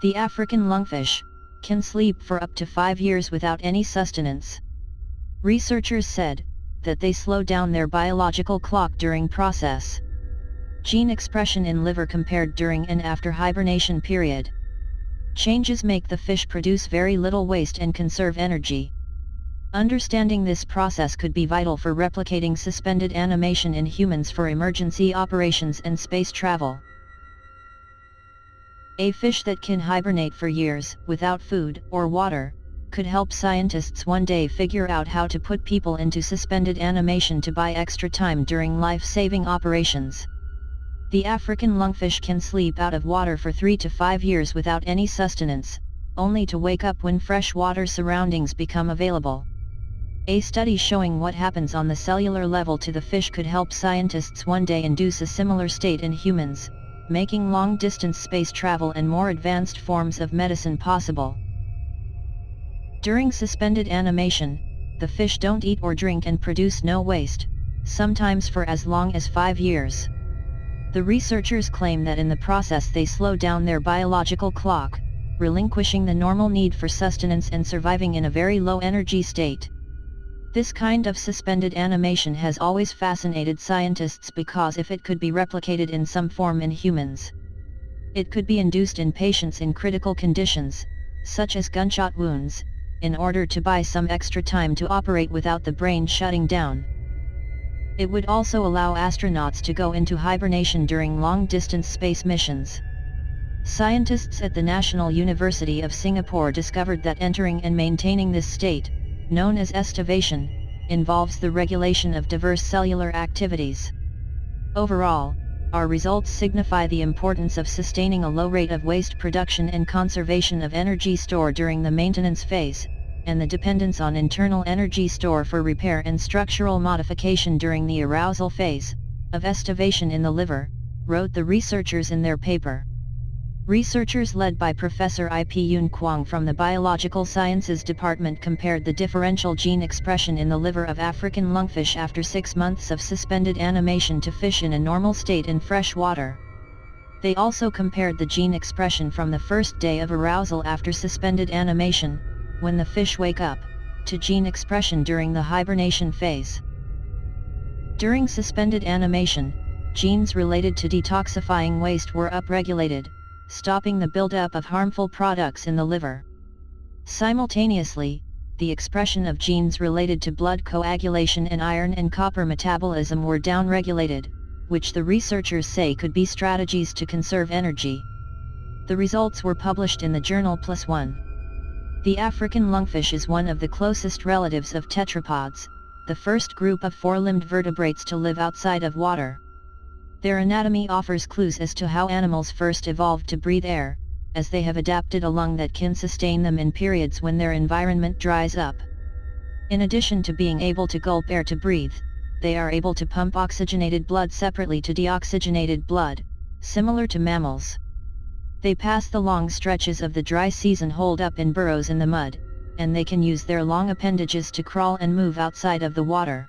The African lungfish can sleep for up to 5 years without any sustenance. Researchers said that they slow down their biological clock during process. Gene expression in liver compared during and after hibernation period. Changes make the fish produce very little waste and conserve energy. Understanding this process could be vital for replicating suspended animation in humans for emergency operations and space travel. A fish that can hibernate for years without food or water could help scientists one day figure out how to put people into suspended animation to buy extra time during life-saving operations. The African lungfish can sleep out of water for 3 to 5 years without any sustenance, only to wake up when fresh water surroundings become available. A study showing what happens on the cellular level to the fish could help scientists one day induce a similar state in humans, making long-distance space travel and more advanced forms of medicine possible. During suspended animation, the fish don't eat or drink and produce no waste, sometimes for as long as 5 years. The researchers claim that in the process they slow down their biological clock, relinquishing the normal need for sustenance and surviving in a very low energy state. This kind of suspended animation has always fascinated scientists because if it could be replicated in some form in humans, it could be induced in patients in critical conditions, such as gunshot wounds, in order to buy some extra time to operate without the brain shutting down. It would also allow astronauts to go into hibernation during long-distance space missions. Scientists at the National University of Singapore discovered that entering and maintaining this state, known as estivation, involves the regulation of diverse cellular activities. Overall, our results signify the importance of sustaining a low rate of waste production and conservation of energy store during the maintenance phase, and the dependence on internal energy store for repair and structural modification during the arousal phase of estivation in the liver, wrote the researchers in their paper. Researchers led by Professor Ip-Yuen Kwong from the Biological Sciences Department compared the differential gene expression in the liver of African lungfish after 6 months of suspended animation to fish in a normal state in fresh water. They also compared the gene expression from the first day of arousal after suspended animation, when the fish wake up, to gene expression during the hibernation phase. During suspended animation, genes related to detoxifying waste were upregulated, stopping the buildup of harmful products in the liver. Simultaneously, the expression of genes related to blood coagulation and iron and copper metabolism were downregulated, which the researchers say could be strategies to conserve energy. The results were published in the journal PLOS ONE. The African lungfish is one of the closest relatives of tetrapods, the first group of four-limbed vertebrates to live outside of water. Their anatomy offers clues as to how animals first evolved to breathe air, as they have adapted a lung that can sustain them in periods when their environment dries up. In addition to being able to gulp air to breathe, they are able to pump oxygenated blood separately to deoxygenated blood, similar to mammals. They pass the long stretches of the dry season holed up in burrows in the mud, and they can use their long appendages to crawl and move outside of the water.